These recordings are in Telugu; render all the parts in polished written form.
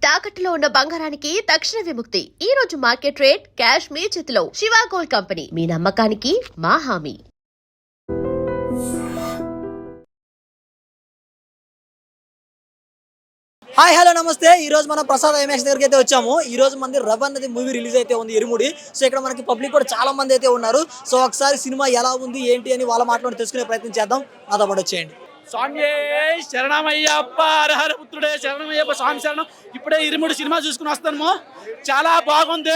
తాకట్టులో ఉన్న బంగారానికి తక్షణ విముక్తి. ఈ రోజు మార్కెట్ రేట్ క్యాష్ మీ చేతిలో. శివ గోల్డ్ కంపెనీ, మీ నమ్మకానికి మా హామీ. హాయ్ హలో నమస్తే. ఈ రోజు మనం ప్రసాద్ ఐమాక్స్ దగ్గరికి అయితే వచ్చాము. ఈ రోజు మంది రవ్ అన్నది మూవీ రిలీజ్ అయితే ఉంది, ఇరుముడి. సో ఇక్కడ మనకి పబ్లిక్ కూడా చాలా మంది అయితే ఉన్నారు. సో ఒకసారి సినిమా ఎలా ఉంది ఏంటి అని వాళ్ళ మాట్లాడి తెలుసుకునే ప్రయత్నం చేద్దాం. నాతో పాటు వచ్చేయండి. స్వామి శరణమయ్యప్ప, హరహర పుత్రుడే శరణమయ్యప్ప, స్వామి శరణం. ఇప్పుడే ఇరుముడి సినిమా చూసుకుని వస్తాము. చాలా బాగుంది.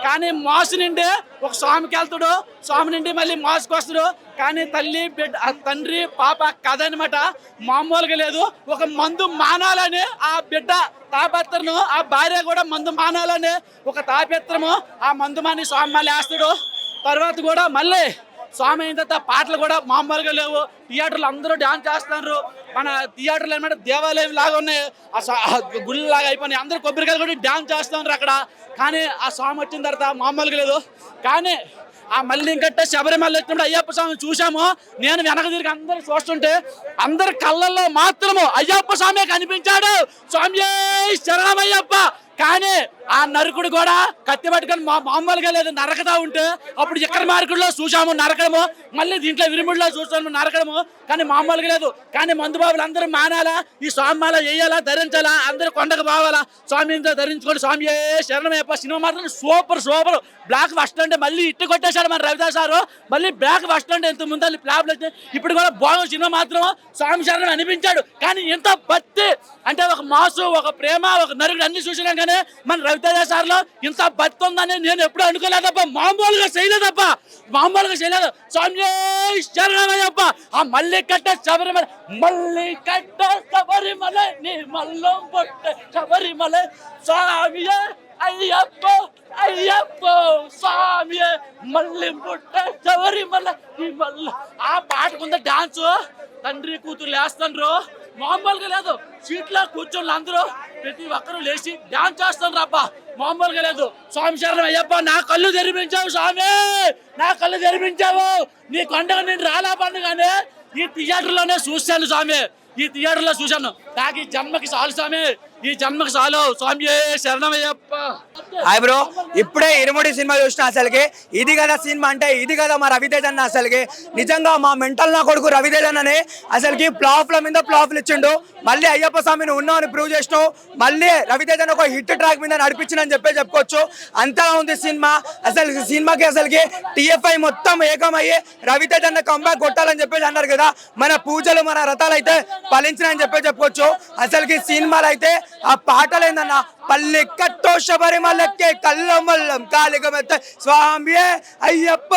కానీ మాసు నిండి ఒక స్వామికి వెళ్తాడు, స్వామి నుండి మళ్ళీ మాసుకు వస్తాడు. కానీ తల్లి బిడ్డ, తండ్రి పాప కథ అనమాట మామూలుగా లేదు. ఒక మందు మానాలని ఆ బిడ్డ తాపత్రను, ఆ భార్య కూడా మందు మానాలని ఒక తాపత్రము. ఆ మందు మాని స్వామి మళ్ళీ వేస్తాడు. తర్వాత కూడా మళ్ళీ స్వామి అయిన తర్వాత పాటలు కూడా మామూలుగా లేవు. థియేటర్లు అందరూ డాన్స్ చేస్తున్నారు. మన థియేటర్లు ఏమంటే దేవాలయం లాగా ఉన్నాయి, గుళ్ళు లాగా అయిపోయినాయి. అందరూ కొబ్బరికాయలు కూడా డాన్స్ చేస్తున్నారు అక్కడ. కానీ ఆ స్వామి వచ్చిన తర్వాత మామూలుగా లేదు. కానీ ఆ మళ్ళీ ఇంకట్టే శబరిమల వచ్చినప్పుడు అయ్యప్ప స్వామిని చూసాము. నేను వెనక తిరిగి అందరూ చూస్తుంటే అందరి కళ్ళల్లో మాత్రము అయ్యప్ప స్వామి కనిపించాడు. స్వామి శరణమయ్యప్ప. కానీ ఆ నరకుడు కూడా కత్తి పట్టుకొని మామూలుగా లేదు, నరకతా ఉంటే అప్పుడు ఎక్కడ మార్కుల్లో చూసాము నరకడము, మళ్ళీ దీంట్లో విరుముడిలో చూసాము నరకడము. కానీ మామూలుగా లేదు. కానీ మందుబాబులు అందరూ మానాలా, ఈ స్వామిమాల వేయాలా, ధరించాలా, అందరూ కొండకు పోవాలా, స్వామి ధరించుకోండి. స్వామి శరణమయ్యప్ప. సినిమా మాత్రం సూపర్ సూపర్. బ్లాక్ ఫస్ట్ అంటే మళ్ళీ ఇట్టు కొట్టేశాడు మన రవిదాస్ సారు. మళ్ళీ బ్లాక్ ఫస్ట్ అంటే ఎంత ముందు ప్లాబ్లు వచ్చాయి. ఇప్పుడు కూడా బాగుంది సినిమా మాత్రం. స్వామి శరణం అనిపించాడు. కానీ ఎంత భక్తి అంటే ఒక మాసు, ఒక ప్రేమ, ఒక నరుడు అన్ని చూసినాం. కానీ మన రవితేజ సార్లో ఇంత భక్తి ఉందని నేను ఎప్పుడు అనుకోలేదప్ప. మామూలుగా చేయలేదప్ప, మామూలుగా చేయలేదు. స్వామి శరణమయ్యప్ప. ఆ మళ్ళీ కట్ట శబరిమల, మళ్ళీ కట్ట శబరిమల, నీ మల్లం పొట్ట శబరిమల, స్వామి అయ్యప్ప అయ్యప్ప, స్వామి మళ్ళీ పుట్ట శబరిమల, నీ మల్ల. ఆ పాటకుంద డాన్స్ తండ్రి కూతురు లేస్తాండ్రు. మామూలుగా లేదు. సీట్లో కూర్చొని అందరూ ప్రతి ఒక్కరూ లేచి డాన్స్ చేస్తాను రాబ్బా. మామూలుగా లేదు. స్వామి శరణం అయ్యప్ప. నా కళ్ళు తెరిపించావు స్వామి, నా కళ్ళు తెరిపించావు. నీ కొండగా నేను రాలా పండుగానే ఈ థియేటర్లోనే చూశాను స్వామి. ఈ థియేటర్లో చూశాను. నాకు ఈ జన్మకి చాలు స్వామి, ఈ జన్మకి చాలు. స్వామి శరణమయ్యప్ప. హాయ్ బ్రో, ఇప్పుడే ఇరుముడి సినిమా చూసిన. అసలుకి ఇది కదా సినిమా అంటే, ఇది కదా మా రవితేజ అన్న. అసలుకి నిజంగా మా మెంటల్ నా కొడుకు రవితేజ అన్ననే అసలుకి ప్లాఫ్ల మీద ప్లాఫ్లు ఇచ్చిండు. మళ్ళీ అయ్యప్ప స్వామిని ఉన్నామని ప్రూవ్ చేసినావు. మళ్ళీ రవితేజ ఒక హిట్ ట్రాక్ మీద నడిపించిందని చెప్పుకోవచ్చు. అంతగా ఉంది సినిమా. అసలు సినిమాకి అసలుకి టీఎఫ్ఐ మొత్తం ఏకమయ్యి రవితేజ అన్న కంబ్యాక్ కొట్టాలని చెప్పేసి అన్నారు కదా. మన పూజలు మన రథాలు అయితే ఫలించినాయని చెప్పుకోవచ్చు. అసలుకి సినిమాలు అయితే ఆ పాటలు ఏందన్నా, పల్లె కట్టో శబరిమలకే కళ్ళం వల్లం కాలిగమెత్త స్వామి అయ్యప్ప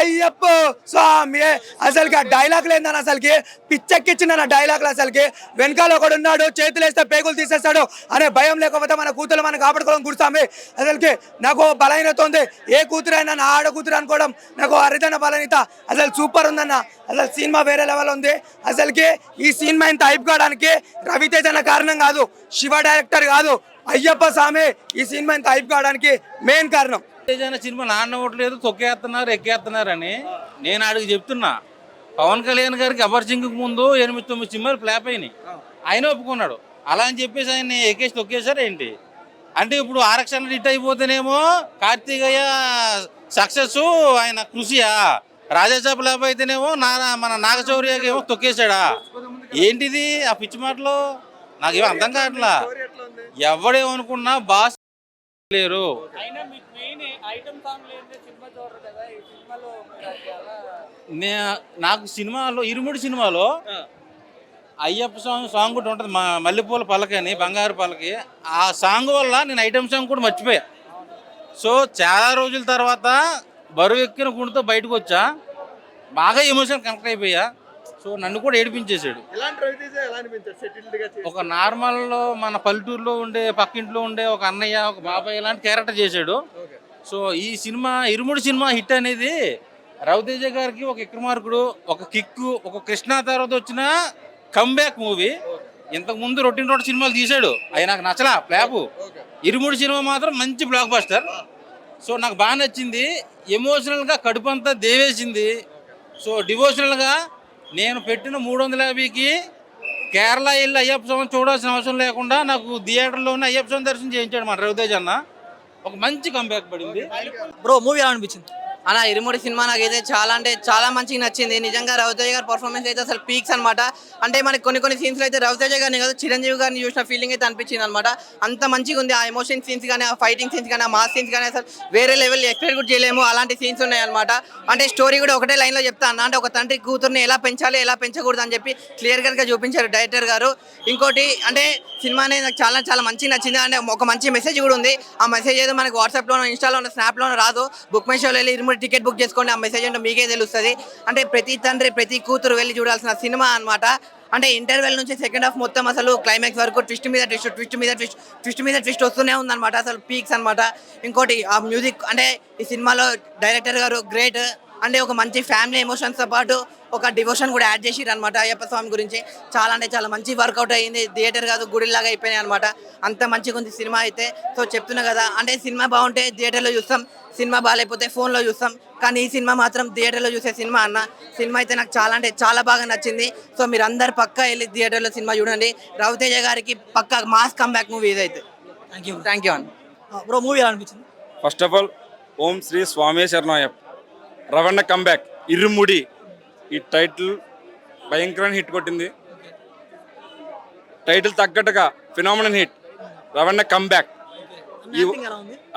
అయ్యప్ప స్వామి. అసలుకి ఆ డైలాగులు ఏందన్న, అసలుకి పిచ్చెక్కిచ్చిన డైలాగులు. అసలుకి వెనకాల ఒకడు ఉన్నాడు, చేతులు వేస్తే పేగులు తీసేస్తాడు అనే భయం లేకపోతే మన కూతురు మనం కాపాడుకోవడం గుర్తామి. అసలుకి నాకు బలహీనత ఉంది. ఏ కూతురైనా నా ఆడ కూతురు అనుకోవడం నాకు అరుదైన బలహీనత. అసలు సూపర్ ఉందన్న. అసలు సినిమా వేరే లెవెల్ ఉంది. అసలుకి ఈ సినిమా ఇంత హైప్ కావడానికి రవితేజ అన్న కారణం కాదు, శివ డైరెక్టర్ కాదు, అయ్యప్ప స్వామి ఈ సినిమా ఇంత హైప్ కావడానికి మెయిన్ కారణం. సినిమా నాన్నవట్లేదు, తొక్కేస్తున్నారు ఎక్కేస్తున్నారు అని నేను అడిగి చెప్తున్నా. పవన్ కళ్యాణ్ గారికి అమర్ సింగ్ ముందు 8-9 సినిమాలు ఫ్లాప్ అయినాయి, ఆయన ఒప్పుకున్నాడు. అలా అని చెప్పేసి ఆయన ఎక్కేసి తొక్కేశారు ఏంటి అంటే, ఇప్పుడు ఆరక్షణ హిట్ అయిపోతేనేమో కార్తీకయ్య సక్సెస్ ఆయన కృషియా, రాజాసాబ్ ఫ్లాప్ అయితేనేమో మన నాగశౌర్యకి ఏమో తొక్కేశాడా ఏంటిది ఆ పిచ్చి మాటలు? నాకేమో అర్థం కావట్లా. ఎవడేమనుకున్నా బాస్ లేరు. నాకు సినిమాలో ఇరుముడి సినిమాలో అయ్యప్ప స్వామి సాంగ్ కూడా ఉంటుంది, మల్లెపూల పలక అని, బంగారు పలకి. ఆ సాంగ్ వల్ల నేను ఐటమ్ సాంగ్ కూడా మర్చిపోయా. సో చాలా రోజుల తర్వాత బరువు ఎక్కిన గుండెతో బయటకు వచ్చా, బాగా ఎమోషన్ కనెక్ట్ అయిపోయా. సో నన్ను కూడా ఏడిపించేశాడు. ఒక నార్మల్ మన పల్లెటూరులో ఉండే పక్కింట్లో ఉండే ఒక అన్నయ్య, ఒక బాబాయ్ ఇలాంటి క్యారెక్టర్ చేశాడు. సో ఈ సినిమా ఇరుముడి సినిమా హిట్ అనేది రవితేజ గారికి ఒక విక్రమార్కుడు, ఒక కిక్కు, ఒక కృష్ణ తర్వాత వచ్చిన కంబ్యాక్ మూవీ. ఇంతకుముందు రొటీన్ సినిమాలు తీశాడు, అవి నాకు నచ్చలా ఫ్లాపు. ఇరుముడి సినిమా మాత్రం మంచి బ్లాక్ బస్టర్. సో నాకు బాగా నచ్చింది. ఎమోషనల్గా కడుపంతా దేవేసింది. సో డివోషనల్గా నేను పెట్టిన 350కి కేరళ వెళ్ళి అయ్యప్ప స్వామిని చూడాల్సిన అవసరం లేకుండా నాకు థియేటర్లోనే అయ్యప్ప స్వామి దర్శనం చేయించాడు మన రవితేజ్ అన్న. ఒక మంచి కంబ్యాక్ పడింది. బ్రో మూవీ ఎలా అనిపించింది? అన్న ఇరుముడి సినిమా నాకైతే చాలా అంటే చాలా మంచిగా నచ్చింది. నిజంగా రవితేజ గారి పర్ఫార్మెన్స్ అయితే అసలు పీక్స్ అనమాట. అంటే మనకి కొన్ని సీన్స్లో అయితే రవితేజ గారిని కాదు చిరంజీవి గారిని చూసిన ఫీలింగ్ అయితే అనిపించింది అనమాట. అంత మంచిగా ఉంది. ఆ ఎమోషన్ సీన్స్ కానీ, ఆ ఫైటింగ్ సీన్స్ కానీ, ఆ మాస్ సీన్స్ కానీ అసలు వేరే లెవెల్ ఎక్స్పెక్ట్ కూడా చేయలేము. అలాంటి సీన్స్ ఉన్నాయి అనమాట. అంటే స్టోరీ కూడా ఒకటే లైన్లో చెప్తా అన్న. అంటే ఒక తండ్రి కూతుర్ని ఎలా పెంచాలి, ఎలా పెంచకూడదు అని చెప్పి క్లియర్ గా చూపించారు డైరెక్టర్ గారు. ఇంకోటి అంటే సినిమా అనేది నాకు చాలా చాలా మంచిగా నచ్చింది. అంటే ఒక మంచి మెసేజ్ కూడా ఉంది. ఆ మెసేజ్ ఏదో మనకి వాట్సాప్లోనో, ఇన్స్టాలోనో, స్నాప్లోనో రాదు. బుక్ మై షోలో వెళ్ళి ఇరుముడి టికెట్ బుక్ చేసుకోండి, ఆ మెసేజ్ అంటే మీకే తెలుస్తుంది. అంటే ప్రతి తండ్రి ప్రతి కూతురు వెళ్ళి చూడాల్సిన సినిమా అనమాట. అంటే ఇంటర్వెల్ నుంచి సెకండ్ హాఫ్ మొత్తం అసలు క్లైమాక్స్ వరకు ట్విస్ట్ మీద ట్విస్ట్ వస్తూనే ఉందన్నమాట. అసలు పీక్స్ అనమాట. ఇంకోటి ఆ మ్యూజిక్ అంటే ఈ సినిమాలో డైరెక్టర్ గారు గ్రేట్. అంటే ఒక మంచి ఫ్యామిలీ ఎమోషన్స్తో పాటు ఒక డివోషన్ కూడా యాడ్ చేసిరు అనమాట అయ్యప్ప స్వామి గురించి. చాలా అంటే చాలా మంచి వర్కౌట్ అయ్యింది. థియేటర్ కాదు గుడిలాగా అయిపోయినాయి అనమాట. అంత మంచిగా ఉంది సినిమా అయితే. సో చెప్తున్నా కదా, అంటే సినిమా బాగుంటే థియేటర్లో చూస్తాం, సినిమా బాగాలేకపోతే ఫోన్లో చూస్తాం. కానీ ఈ సినిమా మాత్రం థియేటర్లో చూసే సినిమా అన్న. సినిమా అయితే నాకు చాలా అంటే చాలా బాగా నచ్చింది. సో మీరు అందరు పక్కా వెళ్ళి థియేటర్లో సినిమా చూడండి. రవితేజ గారికి పక్కా మాస్ కమ్బ్యాక్ మూవీ ఇదైతే. థ్యాంక్ యూ అన్న. బ్రో మూవీ ఎలా అనిపించింది? First of all Om Shri Swamy శరణయ్యప్ప. Ravana comeback ఇరుముడి ఈ టైటిల్ భయంకరమైన హిట్ కొట్టింది. టైటిల్ తగ్గట్టుగా ఫినామినల్ హిట్. రవణ కంబ్యాక్. ఈ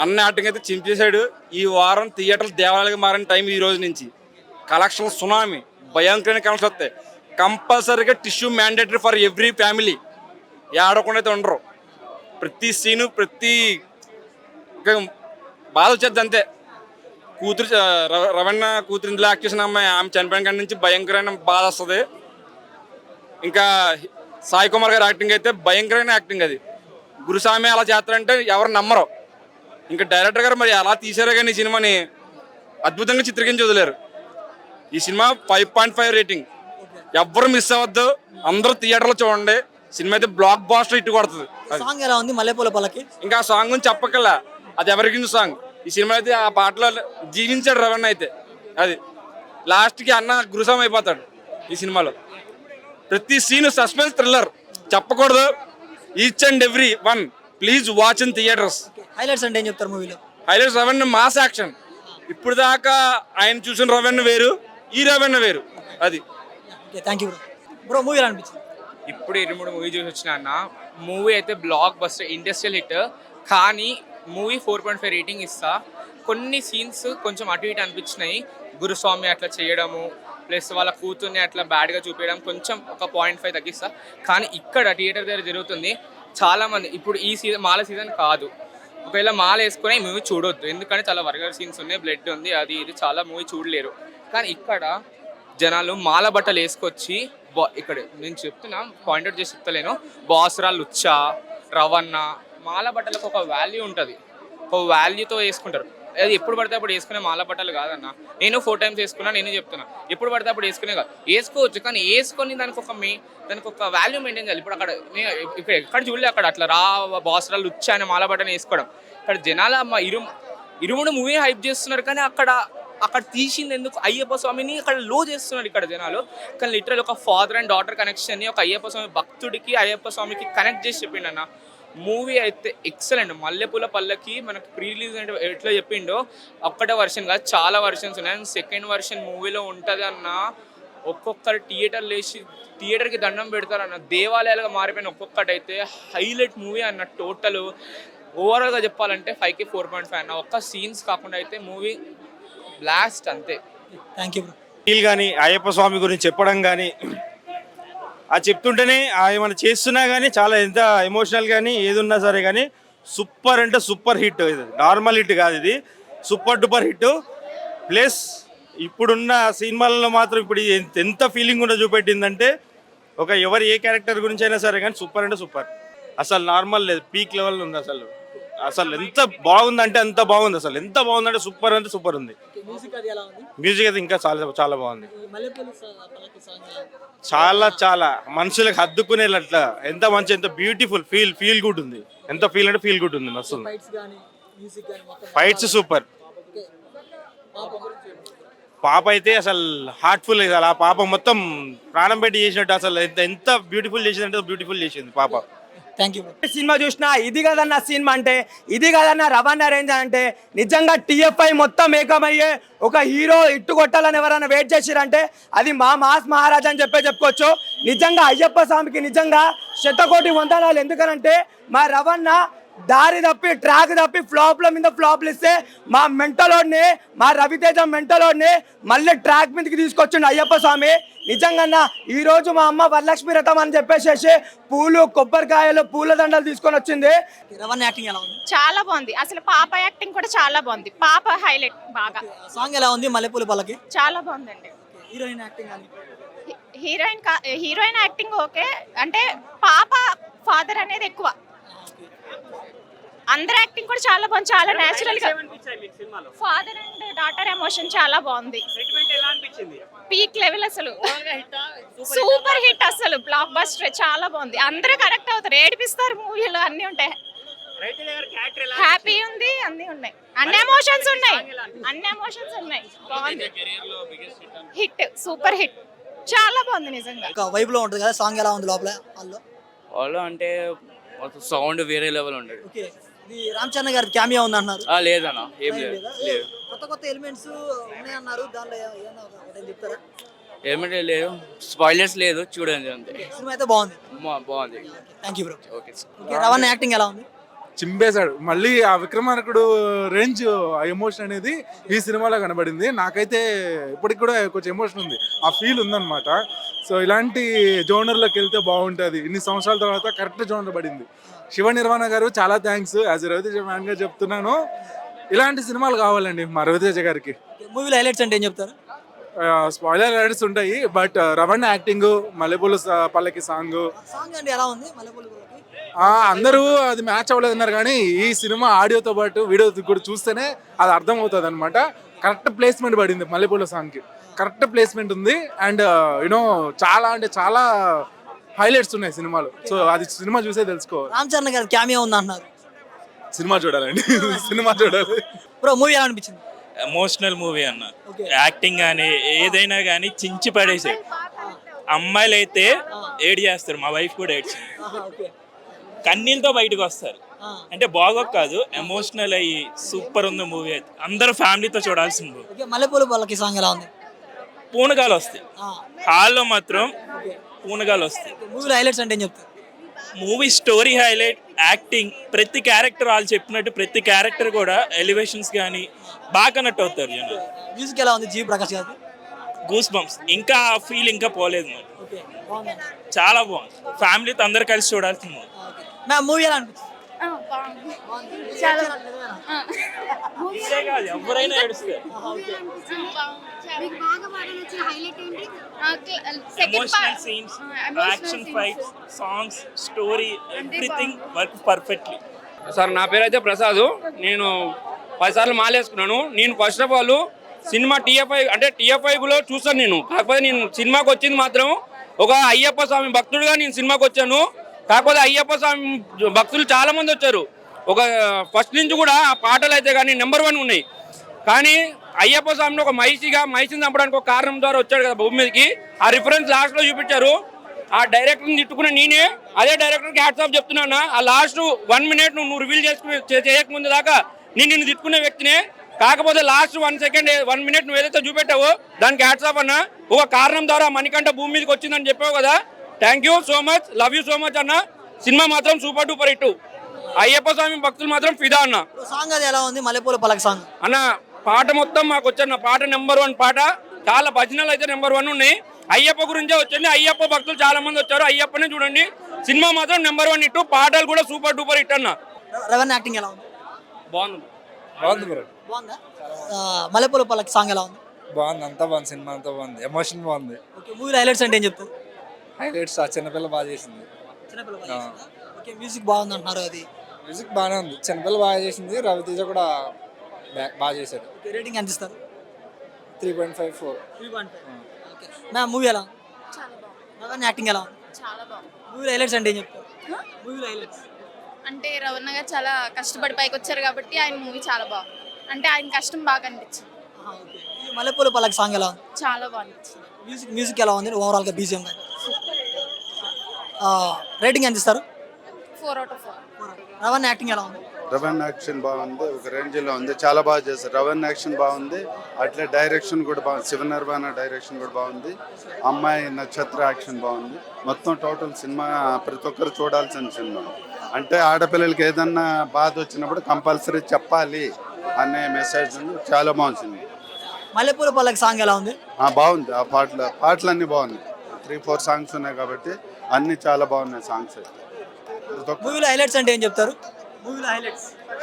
అన్న యాక్టింగ్ అయితే చింపేశాడు. ఈ వారం థియేటర్లు దేవాలయాలకు మారిన టైం ఈ రోజు నుంచి. కలెక్షన్ సునామీ, భయంకరమైన కలెక్షన్ వస్తాయి. కంపల్సరీగా tissue mandatory for every family. ఆడకుండా అయితే ఉండరు. ప్రతి సీను ప్రతి బాధ వచ్చేది అంతే. కూతురు రవణ కూతురు ఇందులో యాక్ట్ చేసిన అమ్మాయి, ఆమె చనిపోయిన కాడి నుంచి భయంకరమైన బాధ వస్తుంది. ఇంకా సాయి కుమార్ గారి యాక్టింగ్ అయితే భయంకరమైన యాక్టింగ్. అది గురుస్వామి అలా చేస్తారంటే ఎవరు నమ్మరు. ఇంకా డైరెక్టర్ గారు మరి అలా తీసారో కానీ ఈ సినిమాని అద్భుతంగా చిత్రీకరించి వదిలేరు. ఈ సినిమా 5.5 రేటింగ్. ఎవ్వరు మిస్ అవ్వద్దు, అందరూ థియేటర్లో చూడండి. సినిమా అయితే బ్లాక్ బాస్టర్ హిట్ కొడుతుంది. సాంగ్ ఎలా ఉంది మల్లెపూల పల్లకి? ఇంకా ఆ సాంగ్ గురించి చెప్పకల్లా, అది ఎవరికి సాంగ్. ఈ సినిమా అయితే ఆ పాటలో జీవించాడు రవణ అయితే. అది లాస్ట్కి అన్న గురుస్వామి అయిపోతాడు ఈ సినిమాలో. ప్రతి సీన్ సస్పెన్స్ థ్రిల్లర్, చెప్పకూడదు. Each and every one please watch in theatres. Highlights అంటే ఏం చెప్తారు మూవీలో? హైలైట్స్ రవణ మాస్ యాక్షన్. ఇప్పుడు దాకా ఆయన చూసిన రవణ వేరు, ఈ రవణ వేరు. అది థ్యాంక్ యూ బ్రో. మూవీ ఎలా అనిపించింది? ఇప్పుడు 23 మూవీ చూసి వచ్చిన అన్న. మూవీ అయితే బ్లాక్ బస్టర్ ఇండస్ట్రియల్ హిట్. కానీ మూవీ 4.5 రేటింగ్ ఇస్తా. కొన్ని సీన్స్ కొంచెం అటు ఇటు అనిపించినాయి. గురుస్వామి అట్లా చేయడము ప్లస్ వాళ్ళ కూతుర్ని అట్లా బ్యాడ్గా చూపించడం కొంచెం ఒక 0.5 తగ్గిస్తా. కానీ ఇక్కడ థియేటర్ దగ్గర జరుగుతుంది. చాలామంది ఇప్పుడు ఈ సీజన్ మాల సీజన్ కాదు, ఒకవేళ మాల వేసుకుని మూవీ చూడొద్దు. ఎందుకంటే చాలా వర్గర్ సీన్స్ ఉన్నాయి, బ్లడ్ ఉంది, అది ఇది చాలా మూవీ చూడలేరు. కానీ ఇక్కడ జనాలు మాల బట్టలు వేసుకొచ్చి ఇక్కడ నేను చెప్తున్నా, పాయింట్అవుట్ చేసి చెప్తలేను. బాసురాలు లుచ్చా రవణ మాల బట్టలకు ఒక వాల్యూ ఉంటుంది, ఒక వాల్యూతో వేసుకుంటారు. అది ఎప్పుడు పడితే అప్పుడు వేసుకునే మాల బట్టలు కాదన్న. నేను 4 times వేసుకున్నా, నేను చెప్తున్నా. ఎప్పుడు పడితే అప్పుడు వేసుకునే కాదు, వేసుకోవచ్చు. కానీ వేసుకొని దానికి ఒక వాల్యూ మెయింటైన్ చేయాలి. ఇప్పుడు అక్కడ ఇక్కడ ఎక్కడ చూడలే, అక్కడ అట్లా బాసురాలు లుచ్చా అనే మాల బట్టను వేసుకోవడం. ఇక్కడ జనాలు ఇరుముడు మూవీ హైప్ చేస్తున్నారు. కానీ అక్కడ తీసింది ఎందుకు అయ్యప్ప స్వామిని అక్కడ లో చేస్తున్నారు ఇక్కడ జనాలు. కానీ లిటరల్ ఒక ఫాదర్ అండ్ డాటర్ కనెక్షన్ని ఒక అయ్యప్ప స్వామి భక్తుడికి అయ్యప్ప స్వామికి కనెక్ట్ చేసి చెప్పిండు అన్న. మూవీ అయితే ఎక్సలెంట్. మల్లెపూల పల్లకి మనకి ప్రీ రిలీజ్ అంటే ఎట్లా చెప్పిండో ఒక్కటే వర్షన్ కాదు, చాలా వర్షన్స్ ఉన్నాయి. సెకండ్ వర్షన్ మూవీలో ఉంటుంది అన్న. ఒక్కొక్కరు థియేటర్కి దండం పెడతారన్న. దేవాలయాలుగా మారిపోయిన ఒక్కొక్కటైతే హైలైట్ మూవీ అన్న. టోటల్ ఓవరాల్గా చెప్పాలంటే 5కి 4.5 అన్న. ఒక్క సీన్స్ కాకుండా అయితే మూవీ బ్లాస్ట్ అంతే. Thank you bro. ఫీల్ కానీ అయ్యప్ప స్వామి గురించి చెప్పడం కానీ, అది చెప్తుంటేనే ఏమైనా చేస్తున్నా కానీ చాలా ఎంత ఎమోషనల్ కానీ ఏది ఉన్నా సరే కానీ సూపర్ అంటే సూపర్ హిట్. ఇది నార్మల్ హిట్ కాదు, ఇది సూపర్ డూపర్ హిట్. ప్లస్ ఇప్పుడున్న సినిమాలలో మాత్రం ఇప్పుడు ఎంత ఫీలింగ్ ఉందో చూపెట్టిందంటే ఎవరు ఏ క్యారెక్టర్ గురించి అయినా సరే కానీ సూపర్ అంటే సూపర్. అసలు నార్మల్ లేదు, పీక్ లెవెల్ ఉంది. అసలు ఎంత బాగుందంటే అంత బాగుంది. అసలు ఎంత బాగుందంటే సూపర్ అంటే సూపర్ ఉంది. మ్యూజిక్ అయితే ఇంకా చాలా చాలా బాగుంది. చాలా మనుషులకు హద్దుకునేట్లా ఎంత మంచి, ఎంత బ్యూటిఫుల్, ఫీల్ గుడ్ ఉంది. ఎంత ఫీల్ అంటే ఫీల్ గుడ్ ఉంది. మస్తు. Fights super. పాప అయితే అసలు హార్ట్ఫుల్ అసలు ఆ పాప మొత్తం ప్రాణం పెట్టి చేసినట్టు అసలు ఎంత బ్యూటిఫుల్ చేసిందంటే బ్యూటిఫుల్ చేసింది పాప. Thank you. సినిమా చూసినా ఇది కదన్న సినిమా అంటే, ఇది కదన్న రవాణా రేంజ్ అంటే, నిజంగా టీఎఫ్ఐ మొత్తం ఏకమయ్యే ఒక హీరో ఇట్టు కొట్టాలని ఎవరైనా వెయిట్ చేసిరంటే అది మా మాస్ మహారాజ్ అని చెప్పుకోవచ్చు. నిజంగా అయ్యప్ప స్వామికి నిజంగా శతకోటి వందనాలు. ఎందుకనంటే మా రవణ దారి తప్పి ట్రాక్ తప్పి ఫ్లాప్ల మీద ఫ్లాప్లు ఇస్తే మా మెంటలోడ్ని, మా రవితేజ మెంటలోడ్ని మళ్ళీ ట్రాక్ మీదకి తీసుకొచ్చిండు అయ్యప్ప స్వామి. నిజంగా ఈ రోజు మా అమ్మ వరలక్ష్మి రథం అని చెప్పేసి పూలు, కొబ్బరికాయలు, పూల దండలు తీసుకొని వచ్చింది. రవణ యాక్టింగ్ ఎలా ఉంది? చాలా బాగుంది. అసలు పాప యాక్టింగ్ కూడా చాలా బాగుంది. పాప హైలైట్ బాగా. సాంగ్ ఎలా ఉంది మల్లెపూల పల్లకి? చాలా బాగుందండి. హీరోయిన్ యాక్టింగ్ కానీ? హీరోయిన్ యాక్టింగ్ ఓకే, అంటే పాప ఫాదర్ అనేది ఎక్కువ. అందరి యాక్టింగ్ కూడా చాలా బాగుంది. చాలా నేచురల్ గా ఫాదర్ అండ్ డాటర్ ఎమోషన్ చాలా బాగుంది. పీక్ లెవెల్, అసలు సూపర్ హిట్, అసలు బ్లాక్ బస్టర్. చాలా బాగుంది. అందరూ కనెక్ట్ అవుతారు, ఏడిపిస్తారు మూవీలో, అన్ని ఉంటాయి. హ్యాపీ ఉంది, అన్ని ఉన్నాయి, అన్ని ఎమోషన్స్ ఉన్నాయి. బాగుంది. హిట్, సూపర్ హిట్, చాలా బాగుంది నిజంగా. ఒక వైబ్ లో ఉంటుంది కదా. సాంగ్ ఎలా ఉంది లోపల వాళ్ళు అంటే సౌండ్ వేరే లెవెల్ ఉండదు. ఓకే, ఇది రామ్ చరణ్ గారి క్యామియా ఉంది అంటున్నారు. లేదన్న, ఏం లేదు. కొత్త ఎలిమెంట్స్ ఉన్నాయి అన్నారు, దాంట్లో ఏమన్నా చెప్తారా? ఏమంటే లేదు, స్పాయిలర్స్ లేదు, చూడండి అంతే. సినిమా అయితే బాగుంది. బాగుంది. Thank you bro. Okay. Ravana acting ఎలా ఉంది? చింపేశాడు. మళ్ళీ ఆ విక్రమార్కుడు రేంజ్, ఆ ఎమోషన్ అనేది ఈ సినిమాలో కనబడింది. నాకైతే ఇప్పటికి కూడా కొంచెం ఎమోషన్ ఉంది, ఆ ఫీల్ ఉందన్నమాట. సో ఇలాంటి జోనర్లోకి వెళ్తే బాగుంటుంది. ఇన్ని సంవత్సరాల తర్వాత కరెక్ట్ జోనర్ పడింది. శివ నిర్వాణ గారు చాలా థ్యాంక్స్. యాజ్ రవితేజ ఫ్యాన్ గా చెప్తున్నాను, ఇలాంటి సినిమాలు కావాలండి మా రవితేజ గారికి. మూవీలో హైలైట్స్ అంటే ఏం చెప్తారు? స్పాయిలర్ హైలైట్స్ ఉంటాయి, బట్ రవణ యాక్టింగ్, మల్లెపూల పల్లకి సాంగ్ అంటే ఎలా ఉంది మల్లెపూల పల్లకి? అందరూ అది మ్యాచ్ అవ్వలేదు అన్నారు, కానీ ఈ సినిమా ఆడియోతో పాటు వీడియో కూడా చూస్తేనే అది అర్థం అవుతుంది అనమాట. కరెక్ట్ ప్లేస్మెంట్ పడింది మల్లెపూల సాంగ్కి, కరెక్ట్ ప్లేస్మెంట్ ఉంది. అండ్ యూనో చాలా అంటే చాలా హైలైట్స్ ఉన్నాయి సినిమాలో. సో అది సినిమా చూసే తెలుసుకోవాలి. రామ్ చరణ్ గారి క్యామియా ఉంది అంటున్నారు. సినిమా చూడాలండి, సినిమా చూడాలి. బ్రో మూవీ ఎలా అనిపించింది? ఎమోషనల్ మూవీ అన్న. యాక్టింగ్ కానీ ఏదైనా కానీ చించి పడేసాయి. అమ్మాయిలు అయితే ఏడ్ చేస్తారు, మా వైఫ్ కూడా ఏడ్చింది. కన్నీళ్ళతో బయటకు వస్తారు. అంటే బాగోక కాదు, ఎమోషనల్ అయ్యి సూపర్ ఉంది మూవీ. అయితే అందరూ ఫ్యామిలీతో చూడాల్సిన మూవీ. మల్లెపూల పల్లకి సాంగ్ ఎలా ఉంది? పూనగాలు వస్తాయి హాల్లో మాత్రం, పూనగాలు వస్తాయి. మూవీలో హైలైట్స్ అంటే ఏం చెప్తారు? మూవీ స్టోరీ హైలైట్, యాక్టింగ్, ప్రతి క్యారెక్టర్ వాళ్ళు చెప్పినట్టు ప్రతి క్యారెక్టర్ కూడా ఎలివేషన్స్ కానీ బాగా కనెక్ట్ అవుతారు జనాలు. మ్యూజిక్ ఎలా ఉంది? జీ ప్రకాష్ గారు గూస్ బంప్స్, ఇంకా ఆ ఫీల్ ఇంకా పోలేదు మరి. చాలా బాగుంది, ఫ్యామిలీతో అందరు కలిసి చూడాల్సింది. మూవీ ఎలా అనిపించింది? ఎవరైనా ఏడుస్తారు. Emotional scenes, action fights, songs, story, everything work perfectly. Sir నా పేరు అయితే ప్రసాద్. నేను 10 సార్లు మాలేసుకున్నాను. నేను ఫస్ట్ ఆఫ్ ఆల్ సినిమా టీఎఫ్ఐలో చూస్తాను నేను. కాకపోతే నేను సినిమాకి వచ్చింది మాత్రం ఒక అయ్యప్ప స్వామి భక్తుడిగా నేను సినిమాకి వచ్చాను. కాకపోతే అయ్యప్ప స్వామి భక్తులు చాలా మంది వచ్చారు. ఒక ఫస్ట్ నుంచి కూడా ఆ పాటలు అయితే కానీ నెంబర్ 1 ఉన్నాయి. కానీ అయ్యప్ప స్వామిని ఒక మైసిని చంపడానికి ఒక కారణం ద్వారా వచ్చాడు కదా భూమి మీదకి. ఆ రిఫరెన్స్ లాస్ట్లో చూపించారు. ఆ డైరెక్టర్ని తిట్టుకున్న నేనే అదే డైరెక్టర్కి హ్యాట్స్ ఆఫ్ చెప్తున్నాను. ఆ లాస్ట్ 1 మినిట్ నువ్వు రివీల్ చేయకముందు దాకా నిన్ను తిట్టుకునే వ్యక్తినే. కాకపోతే లాస్ట్ 1 సెకండ్ 1 మినిట్ నువ్వు ఏదైతే చూపెట్టావో దానికి హ్యాట్స్ ఆఫ్ అన్న. ఒక కారణం ద్వారా మణికంఠ భూమి మీదకి వచ్చిందని చెప్పావు కదా. Thank you so much, love you so much అన్న. సినిమా మాత్రం సూపర్ డూపర్ హిట్. అయ్యప్ప స్వామి భక్తులు మాత్రం ఫిదా అన్న. సాంగ్ అది ఎలా ఉంది? మల్లెపూల పల్లకి సాంగ్ అన్న పాట మొత్తం మాకు వచ్చన్న పాట నెంబర్ 1 పాట. చాలా భజనలు అయితే నెంబర్ 1 ఉన్నాయి. అయ్యప్ప గురించే వచ్చింది. అయ్యప్ప భక్తులు చాలా మంది వచ్చారు. అయ్యప్పనే చూడండి. సినిమా మాత్రం నెంబర్ 1 హిట్. పాటలు కూడా సూపర్ డూపర్ హిట్ అన్న. రవణ యాక్టింగ్ ఎలా ఉంది? బాగుంది. బాగుందా? మల్లెపూల పల్లకి సాంగ్ ఎలా ఉంది? బాగుంది, అంతా బాగుంది. సినిమా అంతా బాగుంది, ఎమోషన్ బాగుంది. మూవీలో హైలైట్స్ అంటే ఏం చెప్తారు? హైలైట్స్ ఆ చిన్నపిల్ల బాగా చేసింది. మ్యూజిక్ బాగుంది అంటున్నారు. అది మ్యూజిక్ బాగానే ఉంది, చిన్నపిల్ల బాగా చేసింది. రవితేజ కూడా బాగా చేశాడు. రేటింగ్ ఎంత ఇస్తారు? 3.54. మ్యామ్ మూవీ ఎలా? రవణ యాక్టింగ్ ఎలా ఉంది? చాలా బాగుంది. మూవీలో హైలైట్స్ అంటే ఏం చెప్తారు? మూవీలో హైలైట్స్ అంటే రవణ గారు చాలా కష్టపడి పైకి వచ్చారు కాబట్టి ఆయన మూవీ చాలా బాగుంది. అంటే ఆయన కష్టం బాగా అనిపించింది. మల్లెపూల పల్లకి సాంగ్ ఎలా ఉంది? చాలా బాగుంది. మ్యూజిక్ ఎలా ఉంది ఓవరాల్గా బీజిఎం? రేటింగ్ ఎంత ఇస్తారు? 4 out of 4. రవణ్ యాక్టింగ్ ఎలా ఉంది? రవణ్ యాక్షన్ బాగుంది, ఒక రేంజ్లో ఉంది, చాలా బాగా చేశారు. రవణ్ యాక్షన్ బాగుంది, అట్లే డైరెక్షన్ కూడా బాగుంది. శివ నిర్వాణ డైరెక్షన్ కూడా బాగుంది. అమ్మాయి నక్షత్ర యాక్షన్ బాగుంది. మొత్తం టోటల్ సినిమా ప్రతి ఒక్కరు చూడాల్సిన సినిమా. అంటే ఆడపిల్లలకి ఏదన్నా బాధ వచ్చినప్పుడు కంపల్సరీ చెప్పాలి అనే మెసేజ్ ఉంది. చాలా బాగుంది సినిమా. మల్లెపూల పల్లకి సాంగ్ ఎలా ఉంది? బాగుంది. ఆ పాటలన్నీ బాగున్నాయి. 3-4 సాంగ్స్ ఉన్నాయి కాబట్టి అన్నీ చాలా బాగున్నాయి సాంగ్స్. మూవీలో హైలైట్స్ అంటే ఏం చెప్తారు? మూవీలో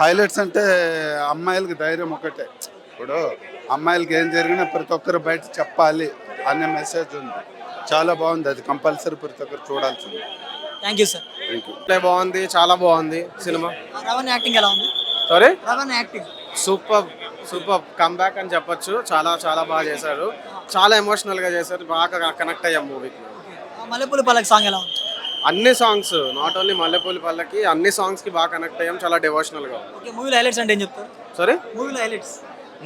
హైలైట్స్ అంటే అమ్మాయిలకి ధైర్యం ఒకటే. ఇప్పుడు అమ్మాయిలకి ఏం జరిగినా ప్రతి ఒక్కరు బయట చెప్పాలి అనే మెసేజ్ ఉంది. చాలా బాగుంది, అది కంపల్సరీ ప్రతి ఒక్కరు చూడాల్సింది. Thank you sir. Thank you. బాగుంది, చాలా బాగుంది సినిమా. రవణ్ యాక్టింగ్ ఎలా ఉంది? సారీ, రవణ్ యాక్టింగ్ సూపర్ కమ్బ్యాక్ అని చెప్పొచ్చు. చాలా చాలా బాగా చేశారు, చాలా ఎమోషనల్ గా చేశారు, బాగా కనెక్ట్ అయ్యాం మూవీకి. మల్లెపూల పల్లకి సాంగ్ ఎలా ఉంది? అన్ని సాంగ్స్, నాట్ ఓన్లీ మల్లెపూలి పల్లకి, అన్ని సాంగ్స్ కి బాగా కనెక్ట్ అయ్యాం, చాలా డివోషనల్ గా. ఓకే, మూవీలో హైలైట్స్ అంటే ఏం చెప్తారు? సారీ,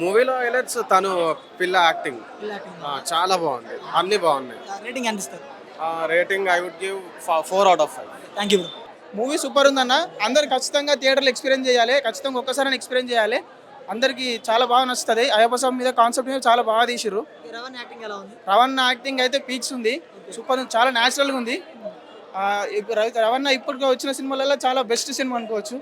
మూవీలో హైలైట్స్ తను పిల్ల యాక్టింగ్ చాలా బాగుంది, అన్ని బాగున్నాయి. రేటింగ్ ఎంత ఇస్తారు? Rating I would give 4 out of 5. Thank you bro. Movie super ఉందన్న, అందరు ఖచ్చితంగా థియేటర్లో ఎక్స్పీరియన్స్ చేయాలి, ఖచ్చితంగా ఒక్కసారి ఎక్స్పీరియన్స్ చేయాలి. అందరికి చాలా బాగా నచ్చుతుంది. అయ్యప్ప స్వామి మీద కాన్సెప్ట్ మీద చాలా బాగా తీసిర్రు. రవణ్ యాక్టింగ్ ఎలా ఉంది? రవణ యాక్టింగ్ అయితే పీక్స్ ఉంది, సూపర్, చాలా న్యాచురల్గా ఉంది. రవణ ఇప్పటికే వచ్చిన సినిమాలలో చాలా బెస్ట్ సినిమా అనుకోవచ్చు.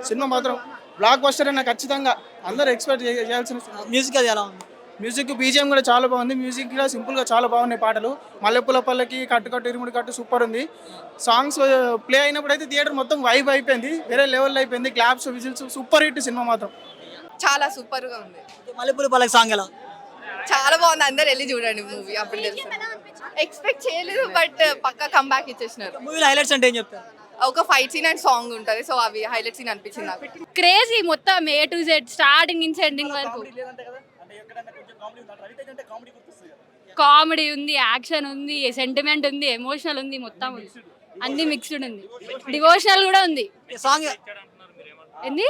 సినిమా మాత్రం బ్లాక్ బస్టర్ అన్న, ఖచ్చితంగా అందరూ ఎక్స్పెక్ట్ చేయాల్సిన. మ్యూజిక్ అది ఎలా ఉంది? మ్యూజిక్ బీజిఎం కూడా చాలా బాగుంది. మ్యూజిక్ కూడా సింపుల్గా చాలా బాగున్నాయి పాటలు. మల్లెపూల పల్లకి, కట్టు ఇరుముడి కట్టు సూపర్ ఉంది. సాంగ్స్ ప్లే అయినప్పుడు అయితే థియేటర్ మొత్తం వైబ్ అయిపోయింది, వేరే లెవెల్లో అయిపోయింది. Claps, whistles, super hit cinema మాత్రం. చాలా సూపర్గా ఉంది. మల్లెపూల పల్లకి సాంగ్ ఎలా ఉంది? చాలా బాగుంది, అందరు వెళ్ళి చూడండి మూవీ, అప్పుడు తెలుసు. ఎక్స్పెక్ట్ చేయలేదు, బట్ పక్కా కంబ్యాక్ ఇచ్చేసినారు. మూవీలో హైలైట్స్ అంటే ఏం చెప్తారు? ఒక ఫైట్ సీన్ అండ్ సాంగ్ ఉంటుంది, సో అవి హైలైట్ సీన్ అనిపించింది నాకు. క్రేజీ మొత్తం A to Z, స్టార్టింగ్ నుంచి ఎండింగ్ వరకు. కామెడీ ఉంది, యాక్షన్ ఉంది, సెంటిమెంట్ ఉంది, ఎమోషనల్ ఉంది, మొత్తం ఉంది, అన్ని మిక్స్డ్ ఉంది. డివోషనల్ కూడా ఉంది. సాంగ్ ఏంది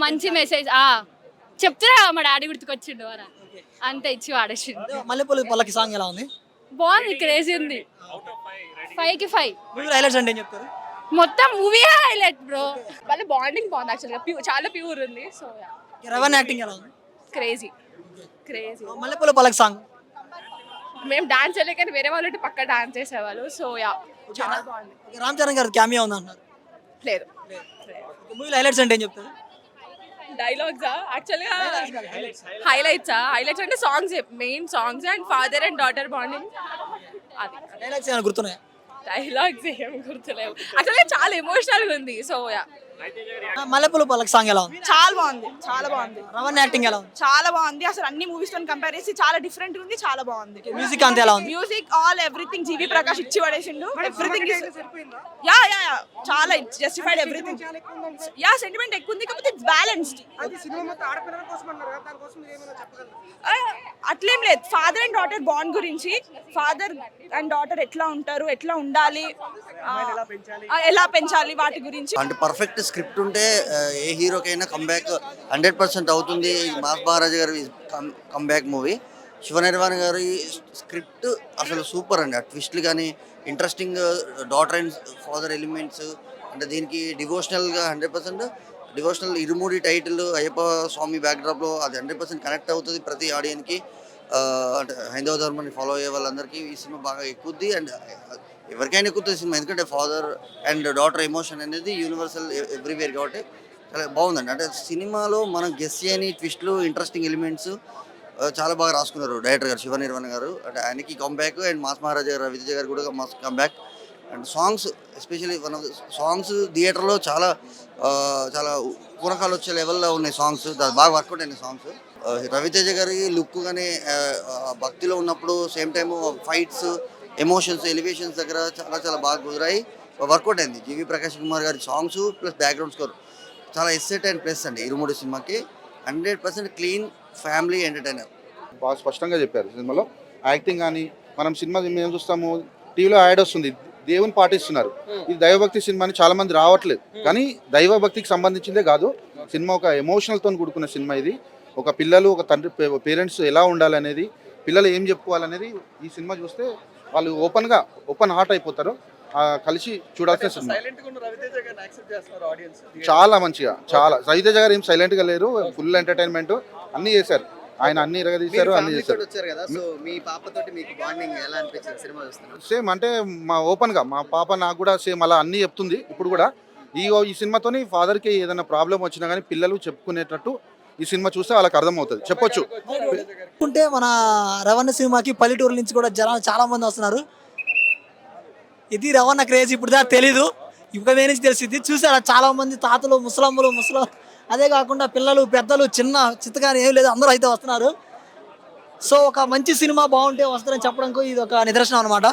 మంచి మెసేజ్. చెప్తున్నా, మా డాడీ గుర్తుకొచ్చిండు వారా, అంతే ఇచ్చి వాడేసిండు. మల్లెపూల పల్లకి సాంగ్ ఎలా ఉంది? బాగుంది, క్రేజీ ఉంది. 5కి 5. మూవీలో హైలైట్స్ అంటే ఏం చెప్తారు? మొత్తం మూవీ హైలైట్ బ్రో. వాళ్ళ బాండింగ్ బాగుంది, యాక్చువల్గా చాలా ప్యూర్ ఉంది. సో రవణ్ యాక్టింగ్ ఎలా ఉంది? క్రేజీ. మల్లెపూల పల్లకి సాంగ్ మేము డాన్స్ చేయలేక కానీ వేరే వాళ్ళు పక్క డాన్స్ చేసేవాళ్ళు. సో చాలా బాగుంది. రామ్ చరణ్ గారు క్యామియో ఉంది అంటున్నారు. లేదు, మూవీలో హైలైట్స్ అంటే ఏం చెప్తారు? డైలాగ్సా యాక్చువల్గా హైలైట్స్ అంటే songs, main songs and father and daughter bonding. అది డైలాగ్స్ ఏమైనా గుర్తున్నాయా? డైలాగ్స్ ఏం గుర్తులేవు, యాక్చువల్గా చాలా ఎమోషనల్గా ఉంది. సో మల్లెపూల పల్లకి సాంగ్ ఎలా ఉంది? చాలా బాగుంది, చాలా బాగుంది. రవణ్ యాక్టింగ్ ఎలా ఉంది? చాలా బాగుంది, అసలు అన్ని మూవీస్ తో కంపేర్ చేసి చాలా డిఫరెంట్ ఉంది, చాలా బాగుంది. మ్యూజిక్ అంతా ఎలా ఉంది? మ్యూజిక్ ఆల్ ఎవ్రీథింగ్ జీవి ప్రకాష్ ఇచ్చి పడేసిండు. ఎవ్రీథింగ్ యా చాలా జస్టిఫైడ్, ఎవ్రీథింగ్. యా సెంటిమెంట్ ఎక్కువ ఉంది, కాకపోతే ఇట్స్ బ్యాలెన్స్డ్. అట్లేం లేదు, ఫాదర్ అండ్ డాటర్ బాండ్ గురించి, ఫాదర్ అండ్ డాటర్ ఎట్లా ఉంటారు, ఎట్లా ఉండాలి, ఎలా పెంచాలి, వాటి గురించి. అంటే పర్ఫెక్ట్ స్క్రిప్ట్ ఉంటే ఏ హీరోకైనా కంబ్యాక్ 100% అవుతుంది. మాస్ మహారాజా గారి కంబ్యాక్ మూవీ. శివ నిర్వాణ గారి స్క్రిప్ట్ అసలు సూపర్ అండి. ఆ ట్విస్ట్లు కానీ, interesting daughter and father elements, అంటే దీనికి డివోషనల్గా 100% డివోషనల్. ఇరుముడి టైటిల్ అయ్యప్ప స్వామి బ్యాక్డ్రాప్లో అది 100% కనెక్ట్ అవుతుంది ప్రతి ఆడియన్కి. అంటే హైందవ ధర్మాన్ని ఫాలో అయ్యే వాళ్ళందరికీ ఈ సినిమా బాగా ఎక్కుద్ది. అండ్ ఎవరికైనా ఎక్కుతుంది సినిమా, ఎందుకంటే ఫాదర్ అండ్ డాటర్ ఎమోషన్ అనేది యూనివర్సల్ ఎవ్రీవేర్ కాబట్టి చాలా బాగుందండి. అంటే సినిమాలో మనం గెస్ చేయని ట్విస్ట్లు, ఇంట్రెస్టింగ్ ఎలిమెంట్స్ చాలా బాగా రాసుకున్నారు డైరెక్టర్ గారు శివ నిర్వాణ గారు. అంటే ఆయనకి కంబ్యాక్, అండ్ మాస్ మహారాజా గారు రవితేజ గారు కూడా mass comeback. And songs especially one of the songs థియేటర్లో చాలా చాలా పూనకాలు వచ్చే లెవెల్లో ఉన్నాయి సాంగ్స్, బాగా వర్కౌట్ అయినాయి సాంగ్స్. రవితేజ గారి లుక్ కానీ భక్తిలో ఉన్నప్పుడు, same time fights, emotions, elevations దగ్గర చాలా చాలా బాగా కుదిరాయి, వర్కౌట్ అయింది. జీవి ప్రకాష్ కుమార్ గారి సాంగ్స్ ప్లస్ బ్యాక్గ్రౌండ్ స్కోర్ చాలా ఎస్సెట్ అండ్ ప్లస్ అండి. ఇరుముడి సినిమాకి 100% క్లీన్ ఫ్యామిలీ ఎంటర్టైనర్. బాగా స్పష్టంగా చెప్పారు సినిమాలో. యాక్టింగ్ కానీ, మనం సినిమా మేము చూస్తాము, టీవీలో యాడ్ వస్తుంది, దేవుని పాటిస్తున్నారు. ఇది దైవభక్తి సినిమా అని చాలా మంది రావట్లేదు, కానీ దైవభక్తికి సంబంధించిందే కాదు, సినిమా ఒక ఎమోషనల్తో కూడుకున్న సినిమా ఇది. ఒక పిల్లలు ఒక తండ్రి పేరెంట్స్ ఎలా ఉండాలనేది, పిల్లలు ఏం చెప్పుకోవాలనేది ఈ సినిమా చూస్తే వాళ్ళు ఓపెన్ హార్ట్ అయిపోతారు. కలిసి చూడాల్సిన సినిమా. చాలా మంచిగా, చాలా. రవితేజ గారు ఏం సైలెంట్గా లేరు, ఫుల్ ఎంటర్టైన్మెంట్ అన్నీ చేశారు. ఆయన అన్ని ఇరగదీశారు, అన్ని చేశారు. సేమ్ అంటే మా పాప నాకు కూడా సేమ్ అలా అన్నీ చెప్తుంది. ఇప్పుడు కూడా ఈ సినిమాతోని ఫాదర్కి ఏదైనా ప్రాబ్లం వచ్చినా కానీ పిల్లలు చెప్పుకునేటట్టు ఈ సినిమా చూస్తే వాళ్ళకి అర్థమవుతుంది, చెప్పొచ్చు. అంటే మన రవణ సినిమాకి పల్లెటూరు నుంచి కూడా జనాలు చాలా మంది వస్తున్నారు. ఇది రవణ క్రేజ్ ఇప్పుడు దాకా తెలీదు, ఇప్పుడు నుంచి తెలిసింది. చూసారా చాలా మంది తాతలు, ముసలమ్మలు, అదే కాకుండా పిల్లలు, పెద్దలు, చిన్న చిత్తగానే ఏం లేదు, అందరూ అయితే వస్తున్నారు. సో ఒక మంచి సినిమా బాగుంటే వస్తారని చెప్పడానికి ఇది ఒక నిదర్శనం అనమాట.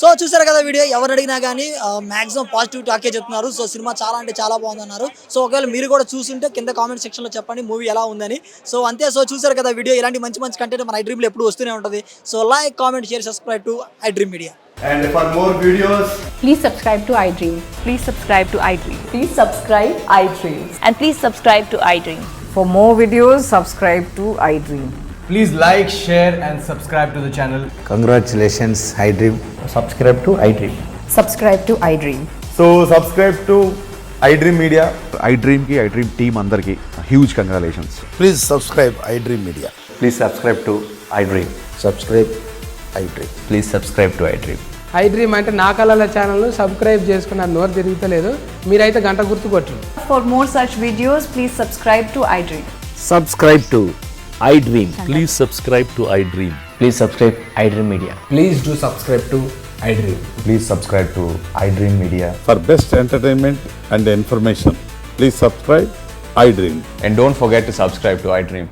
సో చూసారు కదా వీడియో, ఎవరు అడిగినా కానీ మ్యాక్సిమం పాజిటివ్ టాకే చెప్తున్నారు. సో సినిమా చాలా అంటే చాలా బాగుందన్నారు. సో ఒకవేళ మీరు కూడా చూస్తుంటే కింద కామెంట్ సెక్షన్లో చెప్పండి మూవీ ఎలా ఉందని. సో అంతే. సో చూసారు కదా వీడియో, ఇలాంటి మంచి మంచి కంటెంట్ మన iDreamలో ఎప్పుడు వస్తూనే ఉంటుంది. So like, comment, share, subscribe to iDream Media. And for more videos, please subscribe to iDream. Please subscribe to iDream. Please subscribe iDream. And please subscribe to iDream. For more videos, subscribe to iDream. please like, share and subscribe to the channel. Congratulations, iDream. Subscribe to iDream. Subscribe to iDream. So subscribe to iDream Media. iDream ki, iDream team andarki huge congratulations. Please subscribe iDream Media. Please subscribe to iDream. Subscribe iDream. Please subscribe to iDream. iDream అంటే నా కళల ఛానల్ను సబ్స్క్రైబ్ చేసుకున్న నోరు తిరుగుతలేదు, మీరైతే గంట గుర్తు కొట్టండి. For more such videos, please subscribe to iDream. Subscribe to iDream. Please subscribe to iDream. Please subscribe iDream Media. Please do subscribe to iDream. Please subscribe to iDream Media. For best entertainment and information, please subscribe iDream. And don't forget to subscribe to iDream.